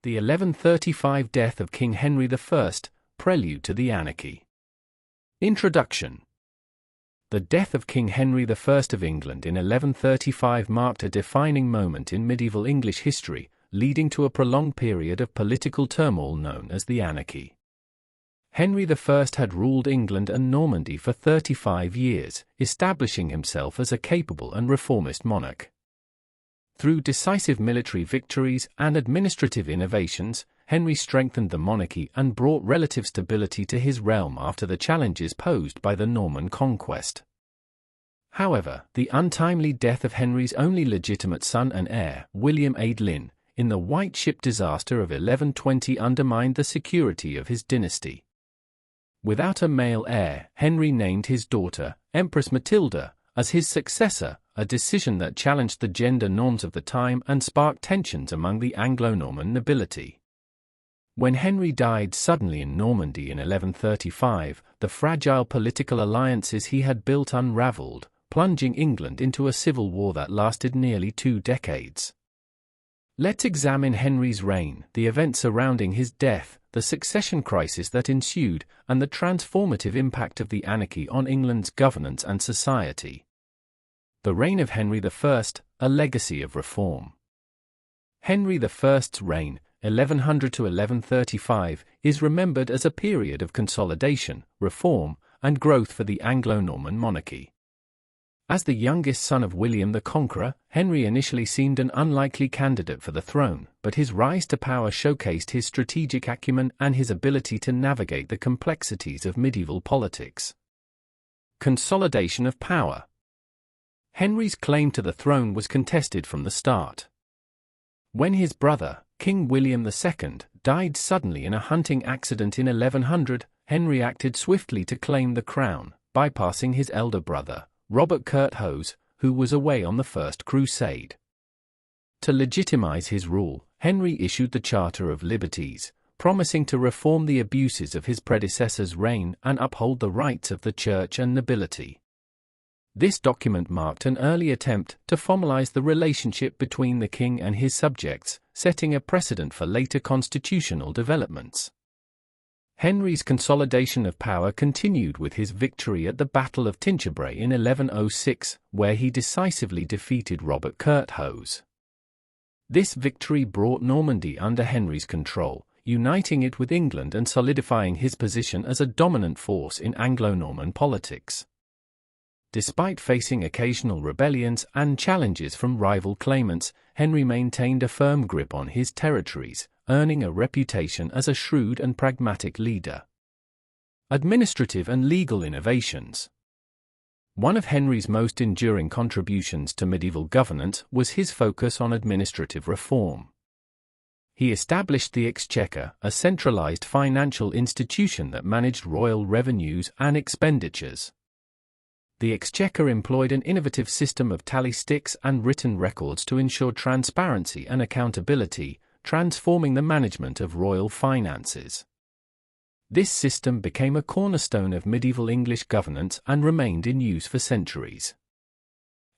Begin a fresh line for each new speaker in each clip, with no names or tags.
The 1135 death of King Henry I, prelude to the anarchy. Introduction. The death of King Henry I of England in 1135 marked a defining moment in medieval English history, leading to a prolonged period of political turmoil known as the anarchy. Henry I had ruled England and Normandy for 35 years, establishing himself as a capable and reformist monarch. Through decisive military victories and administrative innovations, Henry strengthened the monarchy and brought relative stability to his realm after the challenges posed by the Norman conquest. However, the untimely death of Henry's only legitimate son and heir, William the in the White Ship disaster of 1120 undermined the security of his dynasty. Without a male heir, Henry named his daughter, Empress Matilda, as his successor, a decision that challenged the gender norms of the time and sparked tensions among the Anglo-Norman nobility. When Henry died suddenly in Normandy in 1135, the fragile political alliances he had built unraveled, plunging England into a civil war that lasted nearly 2 decades. Let's examine Henry's reign, the events surrounding his death, the succession crisis that ensued, and the transformative impact of the anarchy on England's governance and society. The reign of Henry I, a legacy of reform. Henry I's reign, 1100 to 1135, is remembered as a period of consolidation, reform, and growth for the Anglo-Norman monarchy. As the youngest son of William the Conqueror, Henry initially seemed an unlikely candidate for the throne, but his rise to power showcased his strategic acumen and his ability to navigate the complexities of medieval politics. Consolidation of power. Henry's claim to the throne was contested from the start. When his brother, King William II, died suddenly in a hunting accident in 1100, Henry acted swiftly to claim the crown, bypassing his elder brother, Robert Curthose, who was away on the First Crusade. To legitimize his rule, Henry issued the Charter of Liberties, promising to reform the abuses of his predecessor's reign and uphold the rights of the church and nobility. This document marked an early attempt to formalize the relationship between the king and his subjects, setting a precedent for later constitutional developments. Henry's consolidation of power continued with his victory at the Battle of Tinchebray in 1106, where he decisively defeated Robert Curthose. This victory brought Normandy under Henry's control, uniting it with England and solidifying his position as a dominant force in Anglo-Norman politics. Despite facing occasional rebellions and challenges from rival claimants, Henry maintained a firm grip on his territories, earning a reputation as a shrewd and pragmatic leader. Administrative and legal innovations. One of Henry's most enduring contributions to medieval governance was his focus on administrative reform. He established the Exchequer, a centralized financial institution that managed royal revenues and expenditures. The Exchequer employed an innovative system of tally sticks and written records to ensure transparency and accountability, transforming the management of royal finances. This system became a cornerstone of medieval English governance and remained in use for centuries.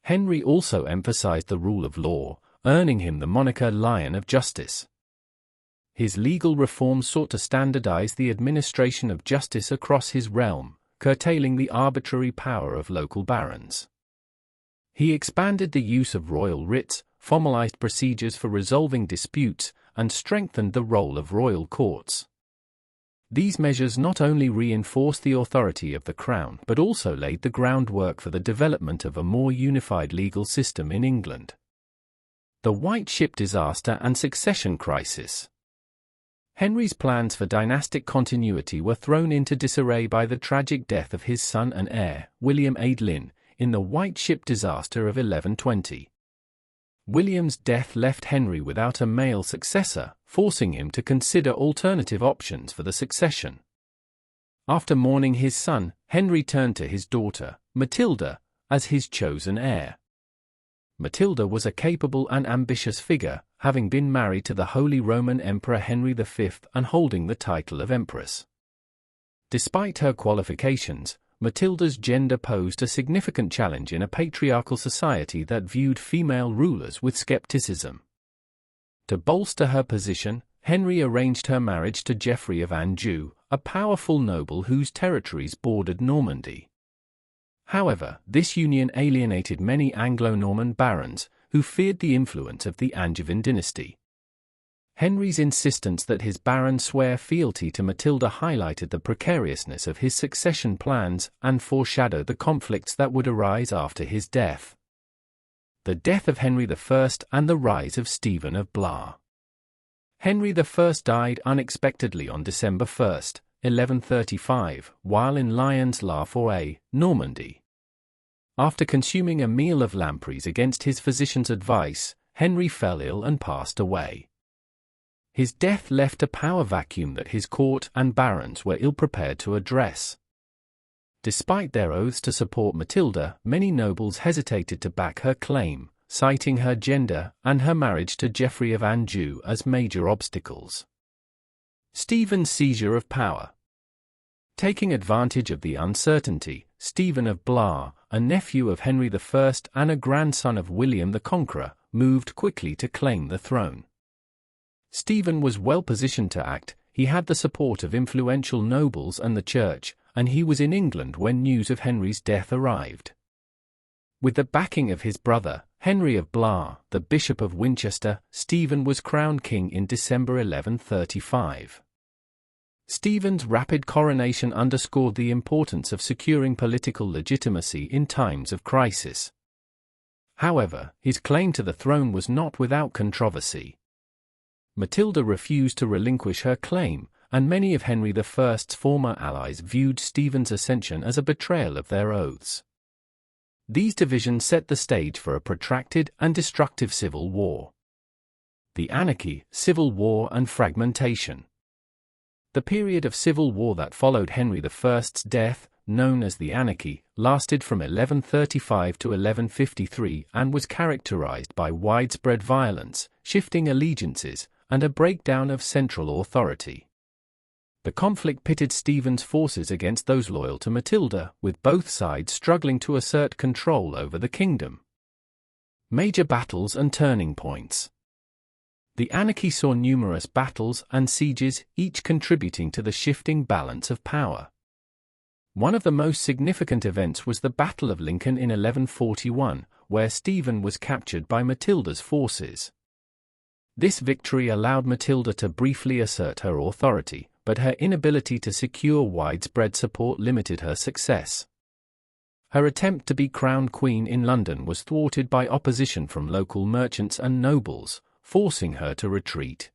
Henry also emphasized the rule of law, earning him the moniker Lion of Justice. His legal reforms sought to standardize the administration of justice across his realm, curtailing the arbitrary power of local barons. He expanded the use of royal writs, formalized procedures for resolving disputes, and strengthened the role of royal courts. These measures not only reinforced the authority of the crown but also laid the groundwork for the development of a more unified legal system in England. The White Ship disaster and succession crisis. Henry's plans for dynastic continuity were thrown into disarray by the tragic death of his son and heir, William the in the White Ship disaster of 1120. William's death left Henry without a male successor, forcing him to consider alternative options for the succession. After mourning his son, Henry turned to his daughter, Matilda, as his chosen heir. Matilda was a capable and ambitious figure, having been married to the Holy Roman Emperor Henry V and holding the title of Empress. Despite her qualifications, Matilda's gender posed a significant challenge in a patriarchal society that viewed female rulers with skepticism. To bolster her position, Henry arranged her marriage to Geoffrey of Anjou, a powerful noble whose territories bordered Normandy. However, this union alienated many Anglo-Norman barons, who feared the influence of the Angevin dynasty. Henry's insistence that his barons swear fealty to Matilda highlighted the precariousness of his succession plans and foreshadowed the conflicts that would arise after his death. The death of Henry I and the rise of Stephen of Blois. Henry I died unexpectedly on December 1, 1135, while in Lyons-la-Forêt, Normandy. After consuming a meal of lampreys against his physician's advice, Henry fell ill and passed away. His death left a power vacuum that his court and barons were ill-prepared to address. Despite their oaths to support Matilda, many nobles hesitated to back her claim, citing her gender and her marriage to Geoffrey of Anjou as major obstacles. Stephen's seizure of power. Taking advantage of the uncertainty, Stephen of Blois, a nephew of Henry I and a grandson of William the Conqueror, moved quickly to claim the throne. Stephen was well positioned to act. He had the support of influential nobles and the church, and he was in England when news of Henry's death arrived. With the backing of his brother, Henry of Blois, the Bishop of Winchester, Stephen was crowned king in December 1135. Stephen's rapid coronation underscored the importance of securing political legitimacy in times of crisis. However, his claim to the throne was not without controversy. Matilda refused to relinquish her claim, and many of Henry I's former allies viewed Stephen's ascension as a betrayal of their oaths. These divisions set the stage for a protracted and destructive civil war. The anarchy, civil war and fragmentation. The period of civil war that followed Henry I's death, known as the Anarchy, lasted from 1135 to 1153 and was characterized by widespread violence, shifting allegiances, and a breakdown of central authority. The conflict pitted Stephen's forces against those loyal to Matilda, with both sides struggling to assert control over the kingdom. Major battles and turning points. The anarchy saw numerous battles and sieges, each contributing to the shifting balance of power. One of the most significant events was the Battle of Lincoln in 1141, where Stephen was captured by Matilda's forces. This victory allowed Matilda to briefly assert her authority, but her inability to secure widespread support limited her success. Her attempt to be crowned queen in London was thwarted by opposition from local merchants and nobles, forcing her to retreat.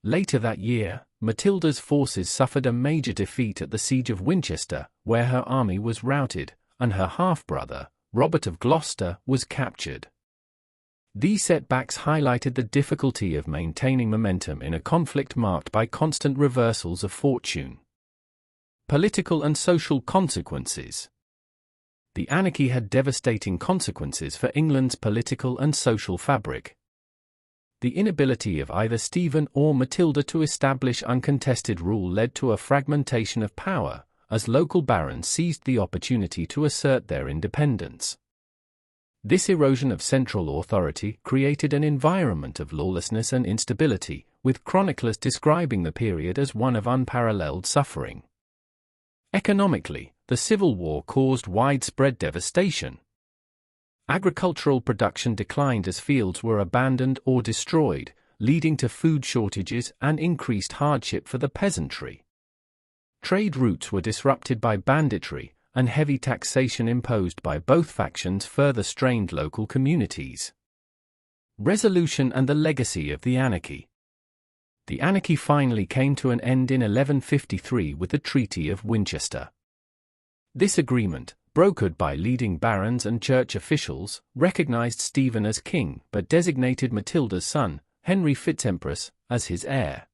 Later that year, Matilda's forces suffered a major defeat at the Siege of Winchester, where her army was routed, and her half-brother, Robert of Gloucester, was captured. These setbacks highlighted the difficulty of maintaining momentum in a conflict marked by constant reversals of fortune. Political and social consequences. The anarchy had devastating consequences for England's political and social fabric. The inability of either Stephen or Matilda to establish uncontested rule led to a fragmentation of power, as local barons seized the opportunity to assert their independence. This erosion of central authority created an environment of lawlessness and instability, with chroniclers describing the period as one of unparalleled suffering. Economically, the Civil War caused widespread devastation. Agricultural production declined as fields were abandoned or destroyed, leading to food shortages and increased hardship for the peasantry. Trade routes were disrupted by banditry, and heavy taxation imposed by both factions further strained local communities. Resolution and the legacy of the anarchy. The anarchy finally came to an end in 1153 with the Treaty of Winchester. This agreement, brokered by leading barons and church officials, recognized Stephen as king but designated Matilda's son, Henry Fitzempress, as his heir.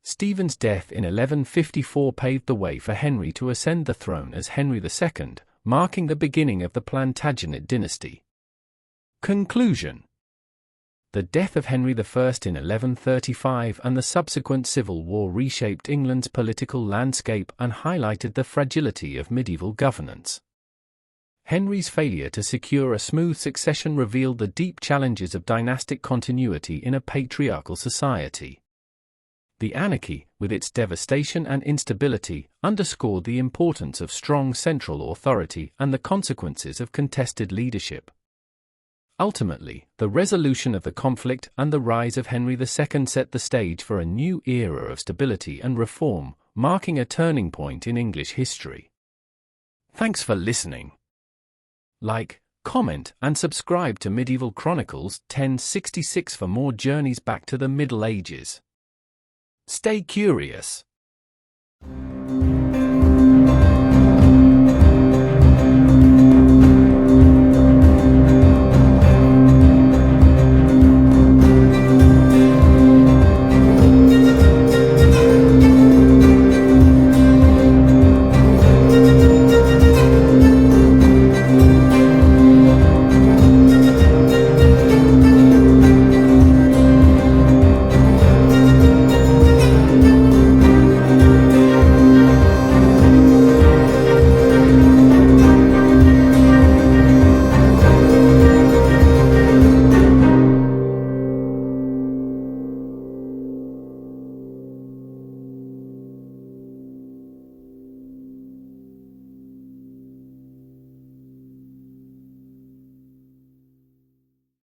Stephen's death in 1154 paved the way for Henry to ascend the throne as Henry II, marking the beginning of the Plantagenet dynasty. Conclusion. The death of Henry I in 1135 and the subsequent civil war reshaped England's political landscape and highlighted the fragility of medieval governance. Henry's failure to secure a smooth succession revealed the deep challenges of dynastic continuity in a patriarchal society. The anarchy, with its devastation and instability, underscored the importance of strong central authority and the consequences of contested leadership. Ultimately, the resolution of the conflict and the rise of Henry II set the stage for a new era of stability and reform, marking a turning point in English history. Thanks for listening. Like, comment, and subscribe to Medieval Chronicles 1066 for more journeys back to the Middle Ages. Stay curious.